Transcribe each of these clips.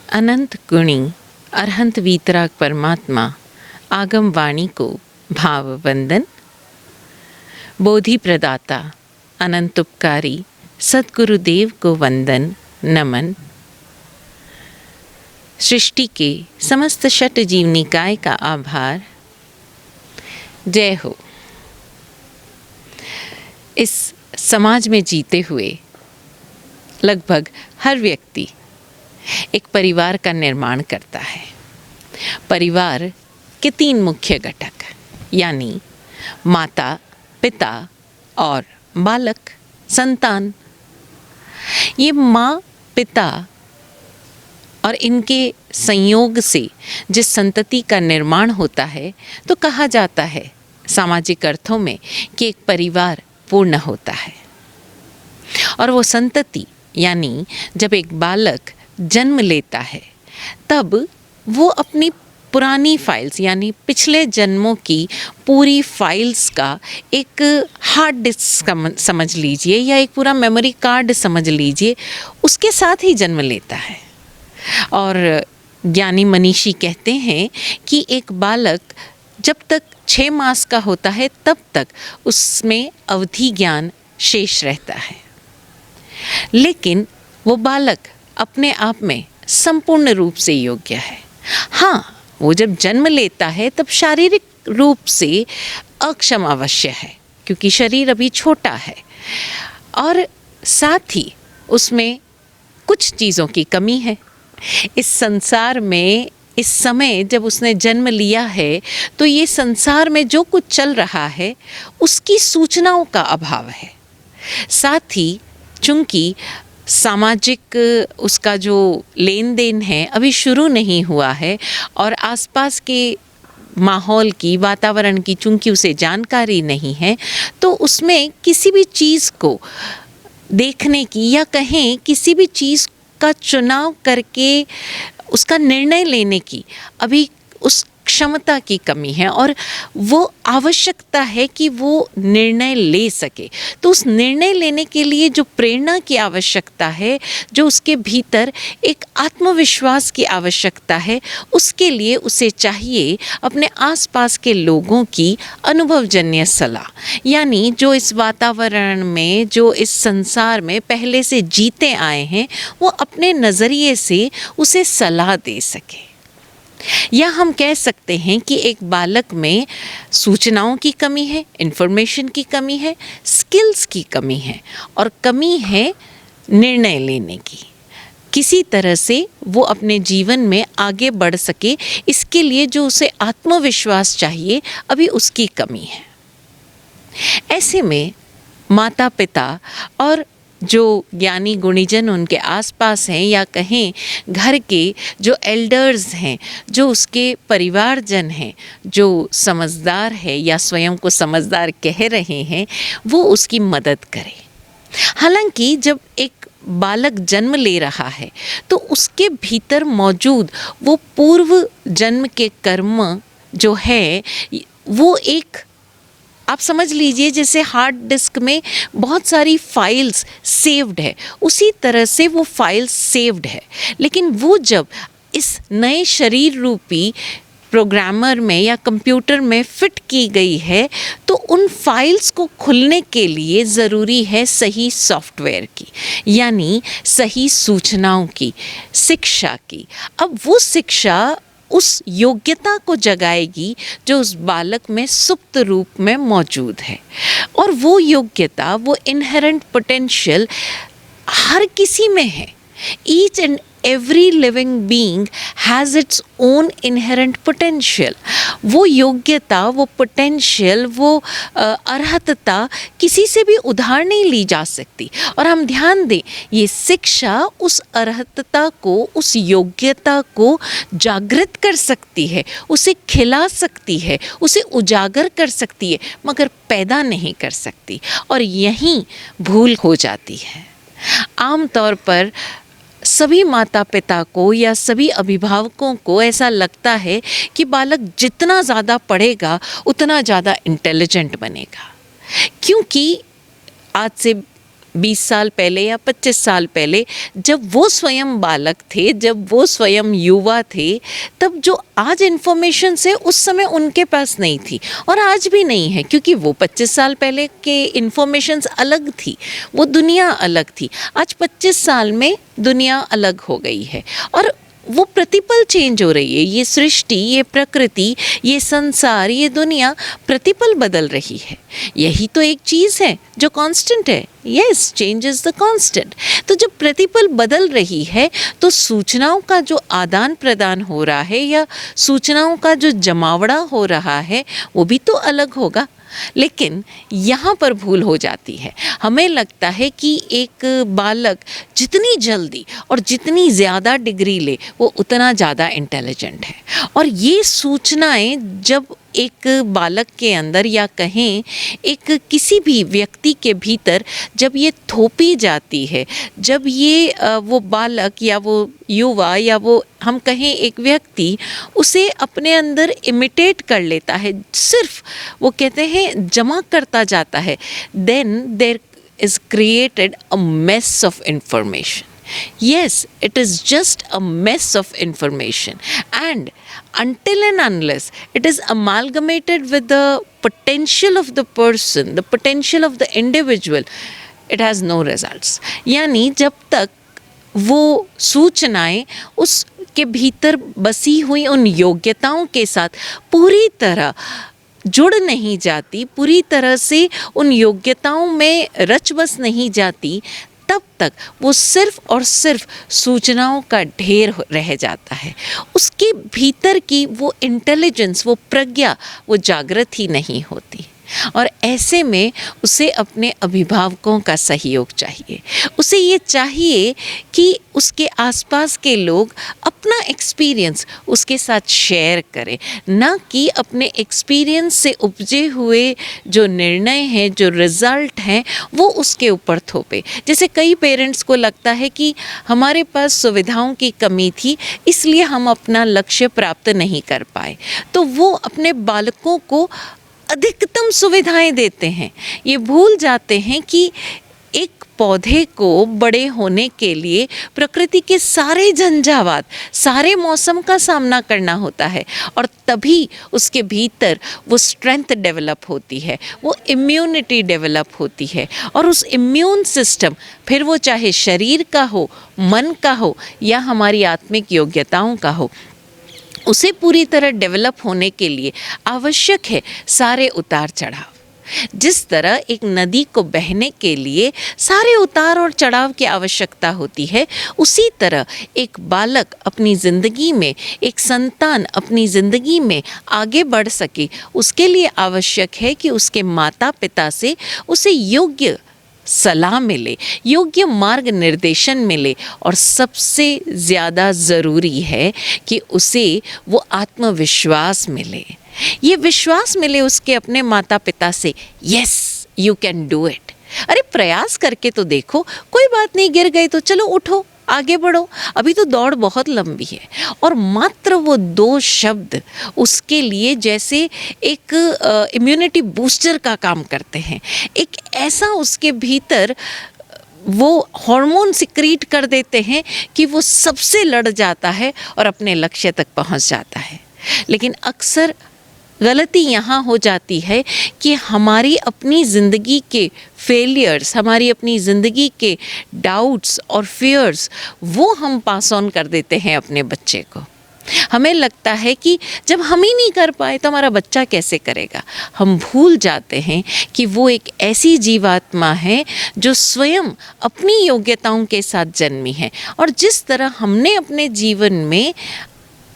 अनंत गुणी अरहंत वीतराग परमात्मा आगम वाणी को भाव वंदन। बोधि प्रदाता अनंत उपकारी सद्गुरुदेव को वंदन नमन। सृष्टि के समस्त षट जीव निकाय का आभार। जय हो। इस समाज में जीते हुए लगभग हर व्यक्ति एक परिवार का निर्माण करता है। परिवार के 3 मुख्य घटक यानी माता, पिता और बालक, संतान। ये माँ, पिता और इनके संयोग से जिस संतति का निर्माण होता है तो कहा जाता है सामाजिक अर्थों में कि एक परिवार पूर्ण होता है। और वो संतति यानी जब एक बालक जन्म लेता है तब वो अपनी पुरानी फाइल्स यानी पिछले जन्मों की पूरी फाइल्स का एक हार्ड डिस्क समझ लीजिए या एक पूरा मेमोरी कार्ड समझ लीजिए, उसके साथ ही जन्म लेता है। और ज्ञानी मनीषी कहते हैं कि एक बालक जब तक 6 मास का होता है तब तक उसमें अवधि ज्ञान शेष रहता है, लेकिन वो बालक अपने आप में संपूर्ण रूप से योग्य है। हाँ, वो जब जन्म लेता है तब शारीरिक रूप से अक्षम अवश्य है क्योंकि शरीर अभी छोटा है और साथ ही उसमें कुछ चीज़ों की कमी है। इस संसार में इस समय जब उसने जन्म लिया है तो ये संसार में जो कुछ चल रहा है उसकी सूचनाओं का अभाव है। साथ ही चूंकि सामाजिक उसका जो लेन देन है अभी शुरू नहीं हुआ है और आसपास के माहौल की, वातावरण की चूंकि उसे जानकारी नहीं है तो उसमें किसी भी चीज़ को देखने की या कहें किसी भी चीज़ का चुनाव करके उसका निर्णय लेने की अभी उस क्षमता की कमी है और वो आवश्यकता है कि वो निर्णय ले सके। तो उस निर्णय लेने के लिए जो प्रेरणा की आवश्यकता है, जो उसके भीतर एक आत्मविश्वास की आवश्यकता है, उसके लिए उसे चाहिए अपने आसपास के लोगों की अनुभवजन्य सलाह, यानी जो इस वातावरण में, जो इस संसार में पहले से जीते आए हैं, वो अपने नज़रिए से उसे सलाह दे सके। या हम कह सकते हैं कि एक बालक में सूचनाओं की कमी है, इन्फॉर्मेशन की कमी है, स्किल्स की कमी है और कमी है निर्णय लेने की। किसी तरह से वो अपने जीवन में आगे बढ़ सके, इसके लिए जो उसे आत्मविश्वास चाहिए अभी उसकी कमी है। ऐसे में माता पिता और जो ज्ञानी गुणीजन उनके आसपास हैं या कहें घर के जो एल्डर्स हैं, जो उसके परिवारजन हैं, जो समझदार है या स्वयं को समझदार कह रहे हैं, वो उसकी मदद करें। हालांकि जब एक बालक जन्म ले रहा है तो उसके भीतर मौजूद वो पूर्व जन्म के कर्म जो है वो एक, आप समझ लीजिए जैसे हार्ड डिस्क में बहुत सारी फाइल्स सेव्ड है, उसी तरह से वो फाइल्स सेव्ड है। लेकिन वो जब इस नए शरीर रूपी प्रोग्रामर में या कंप्यूटर में फिट की गई है तो उन फाइल्स को खुलने के लिए ज़रूरी है सही सॉफ्टवेयर की, यानी सही सूचनाओं की, शिक्षा की। अब वो शिक्षा उस योग्यता को जगाएगी जो उस बालक में सुप्त रूप में मौजूद है। और वो योग्यता, वो इनहेरेंट पोटेंशियल हर किसी में है। Each and every living being has its own inherent potential. वो योग्यता, वो पोटेंशियल, वो अर्हतता किसी से भी उधार नहीं ली जा सकती। और हम ध्यान दें, ये शिक्षा उस अर्हतता को, उस योग्यता को जागृत कर सकती है, उसे खिला सकती है, उसे उजागर कर सकती है, मगर पैदा नहीं कर सकती। और यहीं भूल हो जाती है। आम तौर पर सभी माता पिता को या सभी अभिभावकों को ऐसा लगता है कि बालक जितना ज़्यादा पढ़ेगा उतना ज़्यादा इंटेलिजेंट बनेगा, क्योंकि आज से 20 साल पहले या 25 साल पहले, जब वो स्वयं बालक थे, जब वो स्वयं युवा थे, तब जो आज इन्फॉर्मेशन है उस समय उनके पास नहीं थी और आज भी नहीं है, क्योंकि वो 25 साल पहले के इन्फॉर्मेशंस अलग थी, वो दुनिया अलग थी। आज 25 साल में दुनिया अलग हो गई है और वो प्रतिपल चेंज हो रही है। ये सृष्टि, ये प्रकृति, ये संसार, ये दुनिया प्रतिपल बदल रही है। यही तो एक चीज़ है जो कांस्टेंट है। Yes, change is the constant. तो जब प्रतिपल बदल रही है तो सूचनाओं का जो आदान प्रदान हो रहा है या सूचनाओं का जो जमावड़ा हो रहा है वो भी तो अलग होगा। लेकिन यहाँ पर भूल हो जाती है। हमें लगता है कि एक बालक जितनी जल्दी और जितनी ज़्यादा डिग्री ले वो उतना ज़्यादा इंटेलिजेंट है, और ये सूचनाएं जब एक बालक के अंदर या कहें एक किसी भी व्यक्ति के भीतर जब ये थोपी जाती है, जब ये वो बालक या वो युवा या वो हम कहें एक व्यक्ति उसे अपने अंदर इमिटेट कर लेता है, सिर्फ वो कहते हैं जमा करता जाता है, then there is created a mess of information. Yes, it is just a mess of information, and until and unless it is amalgamated with the potential of the person, the potential of the individual, it has no results. यानी जब तक वो सूचनाएं उसके भीतर बसी हुई उन योग्यताओं के साथ पूरी तरह जुड़ नहीं जाती, पूरी तरह से उन योग्यताओं में रच बस नहीं जाती, तब तक वो सिर्फ और सिर्फ सूचनाओं का ढेर रह जाता है। उसके भीतर की वो इंटेलिजेंस, वो प्रज्ञा, वो जागृत ही नहीं होती। और ऐसे में उसे अपने अभिभावकों का सहयोग चाहिए। उसे ये चाहिए कि उसके आसपास के लोग अपना एक्सपीरियंस उसके साथ शेयर करें, ना कि अपने एक्सपीरियंस से उपजे हुए जो निर्णय हैं, जो रिज़ल्ट हैं, वो उसके ऊपर थोपे। जैसे कई पेरेंट्स को लगता है कि हमारे पास सुविधाओं की कमी थी, इसलिए हम अपना लक्ष्य प्राप्त नहीं कर पाए, तो वो अपने बालकों को अधिकतम सुविधाएं देते हैं। ये भूल जाते हैं कि एक पौधे को बड़े होने के लिए प्रकृति के सारे झंझावात, सारे मौसम का सामना करना होता है, और तभी उसके भीतर वो स्ट्रेंथ डेवलप होती है, वो इम्यूनिटी डेवलप होती है, और उस इम्यून सिस्टम, फिर वो चाहे शरीर का हो, मन का हो या हमारी आत्मिक योग्यताओं का हो, उसे पूरी तरह डेवलप होने के लिए आवश्यक है सारे उतार चढ़ाव। जिस तरह एक नदी को बहने के लिए सारे उतार और चढ़ाव की आवश्यकता होती है, उसी तरह एक बालक अपनी ज़िंदगी में, एक संतान अपनी ज़िंदगी में आगे बढ़ सके, उसके लिए आवश्यक है कि उसके माता पिता से उसे योग्य सलाह मिले, योग्य मार्ग निर्देशन मिले, और सबसे ज़्यादा ज़रूरी है कि उसे वो आत्मविश्वास मिले। ये विश्वास मिले उसके अपने माता पिता से, yes you can do it. अरे प्रयास करके तो देखो, कोई बात नहीं, गिर गए तो चलो उठो, आगे बढ़ो, अभी तो दौड़ बहुत लंबी है। और मात्र वो 2 शब्द उसके लिए जैसे एक इम्यूनिटी बूस्टर का काम करते हैं। एक ऐसा उसके भीतर वो हार्मोन सिक्रीट कर देते हैं कि वो सबसे लड़ जाता है और अपने लक्ष्य तक पहुंच जाता है। लेकिन अक्सर गलती यहाँ हो जाती है कि हमारी अपनी ज़िंदगी के फेलियर्स, हमारी अपनी ज़िंदगी के डाउट्स और फियर्स, वो हम पास ऑन कर देते हैं अपने बच्चे को। हमें लगता है कि जब हम ही नहीं कर पाए तो हमारा बच्चा कैसे करेगा। हम भूल जाते हैं कि वो एक ऐसी जीवात्मा है जो स्वयं अपनी योग्यताओं के साथ जन्मी है, और जिस तरह हमने अपने जीवन में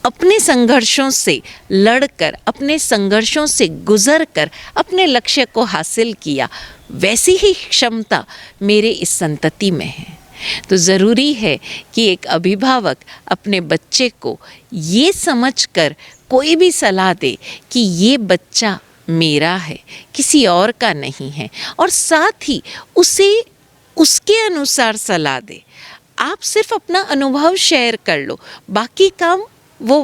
अपने संघर्षों से लड़कर, अपने संघर्षों से गुजरकर अपने लक्ष्य को हासिल किया, वैसी ही क्षमता मेरे इस संतति में है। तो ज़रूरी है कि एक अभिभावक अपने बच्चे को ये समझकर कोई भी सलाह दे कि ये बच्चा मेरा है, किसी और का नहीं है, और साथ ही उसे उसके अनुसार सलाह दे। आप सिर्फ अपना अनुभव शेयर कर लो, बाकी काम वो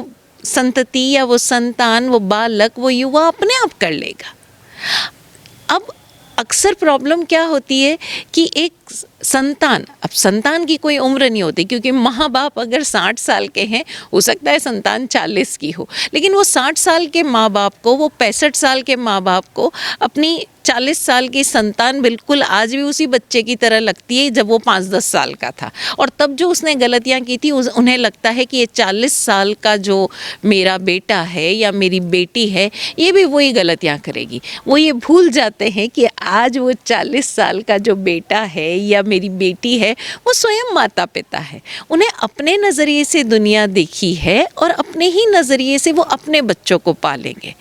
संतति या वो संतान, वो बालक, वो युवा अपने आप कर लेगा। अब अक्सर प्रॉब्लम क्या होती है कि एक संतान, अब संतान की कोई उम्र नहीं होती, क्योंकि माँ बाप अगर 60 साल के हैं, हो सकता है संतान 40 की हो, लेकिन वो 60 साल के माँ बाप को, वो 65 साल के माँ बाप को अपनी 40 साल की संतान बिल्कुल आज भी उसी बच्चे की तरह लगती है जब वो 5-10 साल का था। और तब जो उसने गलतियाँ की थी, उन्हें लगता है कि ये 40 साल का जो मेरा बेटा है या मेरी बेटी है, ये भी वही गलतियाँ करेगी। वो ये भूल जाते हैं कि आज वो 40 साल का जो बेटा है या मेरी बेटी है, वो स्वयं माता पिता है। उन्हें अपने नज़रिए से दुनिया देखी है और अपने ही नज़रिए से वो अपने बच्चों को पालेंगे।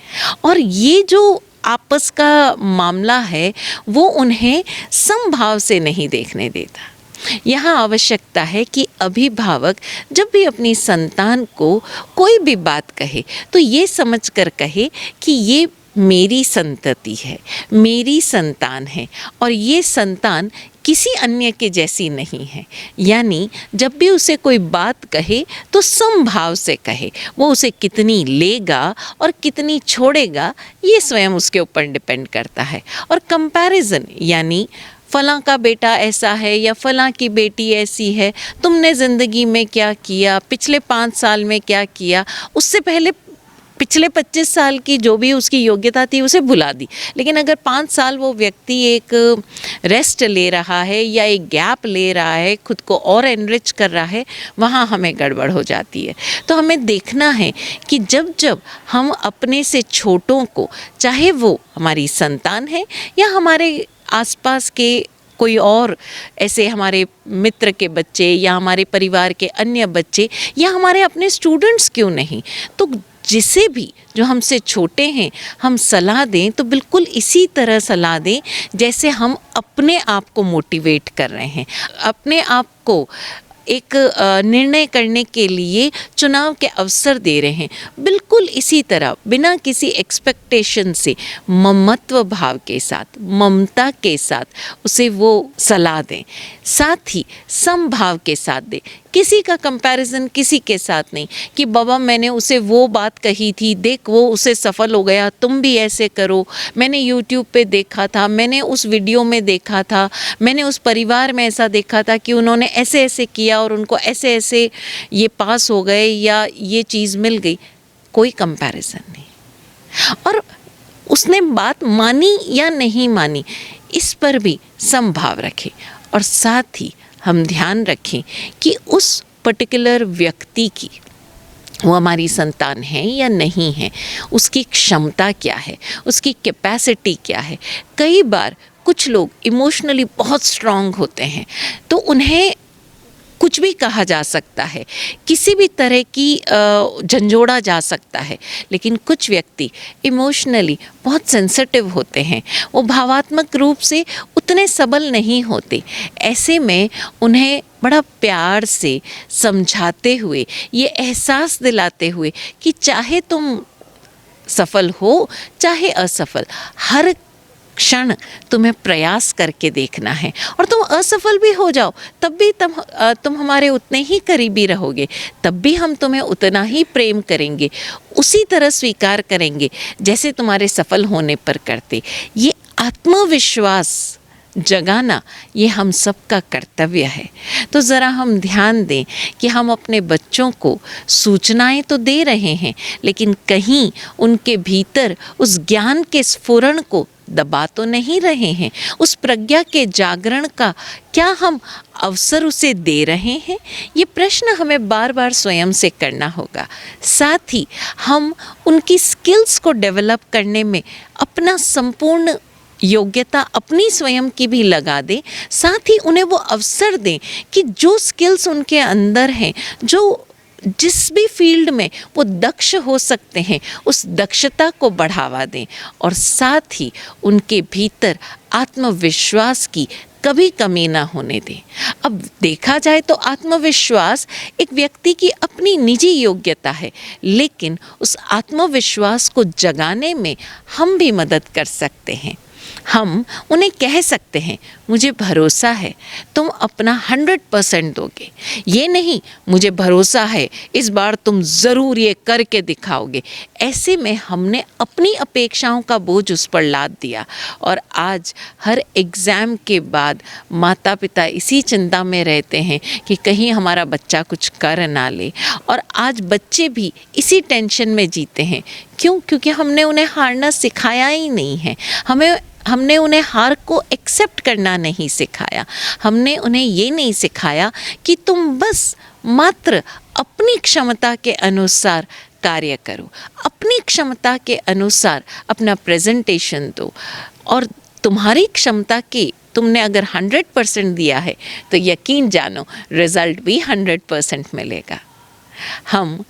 और ये जो आपस का मामला है, वो उन्हें समभाव से नहीं देखने देता। यहाँ आवश्यकता है कि अभिभावक जब भी अपनी संतान को कोई भी बात कहे, तो ये समझकर कहे कि ये मेरी संतति है, मेरी संतान है, और ये संतान किसी अन्य के जैसी नहीं है। यानी जब भी उसे कोई बात कहे तो समभाव से कहे। वो उसे कितनी लेगा और कितनी छोड़ेगा, ये स्वयं उसके ऊपर डिपेंड करता है। और कंपैरिजन, यानी फलां का बेटा ऐसा है या फलां की बेटी ऐसी है, तुमने ज़िंदगी में क्या किया, पिछले 5 साल में क्या किया, उससे पहले पिछले 25 साल की जो भी उसकी योग्यता थी उसे भुला दी। लेकिन अगर 5 साल वो व्यक्ति एक रेस्ट ले रहा है या एक गैप ले रहा है, खुद को और एनरिच कर रहा है, वहाँ हमें गड़बड़ हो जाती है। तो हमें देखना है कि जब जब हम अपने से छोटों को, चाहे वो हमारी संतान है या हमारे आसपास के कोई और ऐसे हमारे मित्र के बच्चे या हमारे परिवार के अन्य बच्चे या हमारे अपने स्टूडेंट्स क्यों नहीं, तो जिसे भी जो हमसे छोटे हैं हम सलाह दें तो बिल्कुल इसी तरह सलाह दें जैसे हम अपने आप को मोटिवेट कर रहे हैं, अपने आप को एक निर्णय करने के लिए चुनाव के अवसर दे रहे हैं। बिल्कुल इसी तरह बिना किसी एक्सपेक्टेशन से ममत्व भाव के साथ, ममता के साथ उसे वो सलाह दें, साथ ही समभाव के साथ दें। किसी का कंपैरिजन किसी के साथ नहीं कि बाबा मैंने उसे वो बात कही थी, देख वो उसे सफल हो गया, तुम भी ऐसे करो, मैंने यूट्यूब पे देखा था, मैंने उस वीडियो में देखा था, मैंने उस परिवार में ऐसा देखा था कि उन्होंने ऐसे ऐसे किया और उनको ऐसे ऐसे ये पास हो गए या ये चीज़ मिल गई। कोई कंपैरिजन नहीं। और उसने बात मानी या नहीं मानी, इस पर भी समभाव रखें। और साथ ही हम ध्यान रखें कि उस पर्टिकुलर व्यक्ति की, वो हमारी संतान है या नहीं है, उसकी क्षमता क्या है, उसकी कैपेसिटी क्या है। कई बार कुछ लोग इमोशनली बहुत स्ट्रांग होते हैं, तो उन्हें कुछ भी कहा जा सकता है, किसी भी तरह की झंझोड़ा जा सकता है। लेकिन कुछ व्यक्ति इमोशनली बहुत सेंसिटिव होते हैं, वो भावात्मक रूप से उतने सबल नहीं होते। ऐसे में उन्हें बड़ा प्यार से समझाते हुए, ये एहसास दिलाते हुए कि चाहे तुम सफल हो चाहे असफल, हर क्षण तुम्हें प्रयास करके देखना है। और तुम असफल भी हो जाओ तब भी तुम हमारे उतने ही करीबी रहोगे, तब भी हम तुम्हें उतना ही प्रेम करेंगे, उसी तरह स्वीकार करेंगे जैसे तुम्हारे सफल होने पर करते। ये आत्मविश्वास जगाना ये हम सबका कर्तव्य है। तो ज़रा हम ध्यान दें कि हम अपने बच्चों को सूचनाएं तो दे रहे हैं, लेकिन कहीं उनके भीतर उस ज्ञान के स्फुरण को दबा तो नहीं रहे हैं। उस प्रज्ञा के जागरण का क्या हम अवसर उसे दे रहे हैं? ये प्रश्न हमें बार बार स्वयं से करना होगा। साथ ही हम उनकी स्किल्स को डेवलप करने में अपना संपूर्ण योग्यता अपनी स्वयं की भी लगा दें। साथ ही उन्हें वो अवसर दें कि जो स्किल्स उनके अंदर हैं, जो जिस भी फील्ड में वो दक्ष हो सकते हैं, उस दक्षता को बढ़ावा दें। और साथ ही उनके भीतर आत्मविश्वास की कभी कमी ना होने दें। अब देखा जाए तो आत्मविश्वास एक व्यक्ति की अपनी निजी योग्यता है, लेकिन उस आत्मविश्वास को जगाने में हम भी मदद कर सकते हैं। हम उन्हें कह सकते हैं, मुझे भरोसा है तुम अपना 100% दोगे। ये नहीं, मुझे भरोसा है इस बार तुम ज़रूर ये करके दिखाओगे। ऐसे में हमने अपनी अपेक्षाओं का बोझ उस पर लाद दिया और आज हर एग्ज़ाम के बाद माता पिता इसी चिंता में रहते हैं कि कहीं हमारा बच्चा कुछ कर ना ले, और आज बच्चे भी इसी टेंशन में जीते हैं। क्यों? क्योंकि हमने उन्हें हारना सिखाया ही नहीं है। हमने उन्हें हार को एक्सेप्ट करना नहीं सिखाया। हमने उन्हें ये नहीं सिखाया कि तुम बस मात्र अपनी क्षमता के अनुसार कार्य करो, अपनी क्षमता के अनुसार अपना प्रेजेंटेशन दो, और तुम्हारी क्षमता की तुमने अगर 100% दिया है तो यकीन जानो रिज़ल्ट भी 100% मिलेगा। हम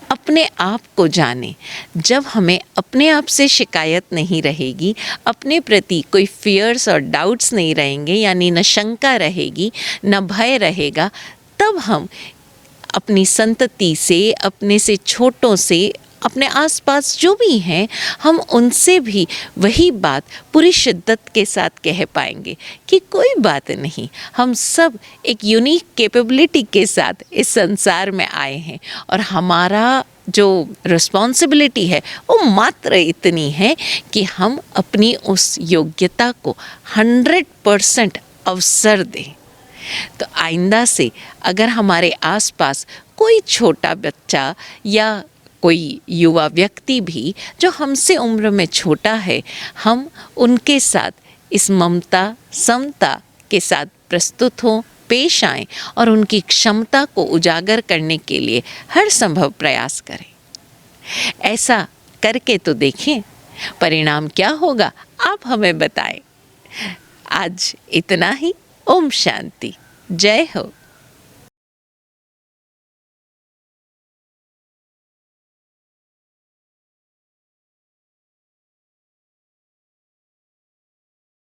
अपने आप को जानें। जब हमें अपने आप से शिकायत नहीं रहेगी, अपने प्रति कोई फियर्स और डाउट्स नहीं रहेंगे, यानी न शंका रहेगी न भय रहेगा, तब हम अपनी संतति से, अपने से छोटों से, अपने आसपास जो भी हैं, हम उनसे भी वही बात पूरी शिद्दत के साथ कह पाएंगे कि कोई बात नहीं, हम सब एक यूनिक कैपेबिलिटी के साथ इस संसार में आए हैं और हमारा जो रिस्पॉन्सिबिलिटी है वो मात्र इतनी है कि हम अपनी उस योग्यता को 100% अवसर दें। तो आइंदा से अगर हमारे आसपास कोई छोटा बच्चा या कोई युवा व्यक्ति भी जो हमसे उम्र में छोटा है, हम उनके साथ इस ममता समता के साथ प्रस्तुत हों, पेश आएं और उनकी क्षमता को उजागर करने के लिए हर संभव प्रयास करें। ऐसा करके तो देखें, परिणाम क्या होगा आप हमें बताएं। आज इतना ही। ओम शांति। जय हो।